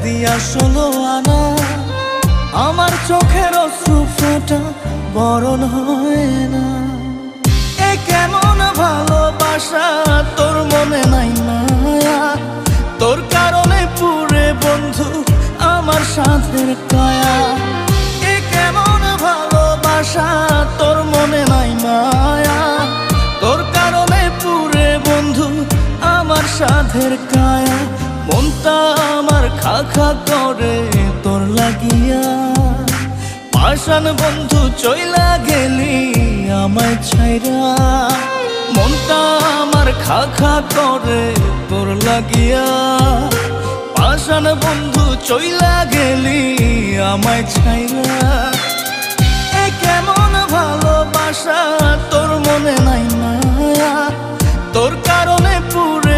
দিয়া 16 আনা, আমার চোখের অশ্রু ফোঁটা বরণ হয় না। এ কেমন ভালোবাসা, তোর মনে নাই মায়া, তোর কারণে পুরে বন্ধু আমার সাধের কায়া। এ কেমন ভালোবাসা, তোর মনে নাই মায়া, তোর কারণে পুরে বন্ধু আমার সাধের কায়া। মনটা আমার খা খা করে তোর লাগিয়া, পাষাণ বন্ধু চইলা গেলি আমায় ছাইরা। মনটা আমার খা খা করে তোর লাগিয়া, পাষাণ বন্ধু চইলা গেলি আমায় ছাইরা। এ কেমন ভালোবাসা, তোর মনে নাই মায়া, তোর কারণে পুরে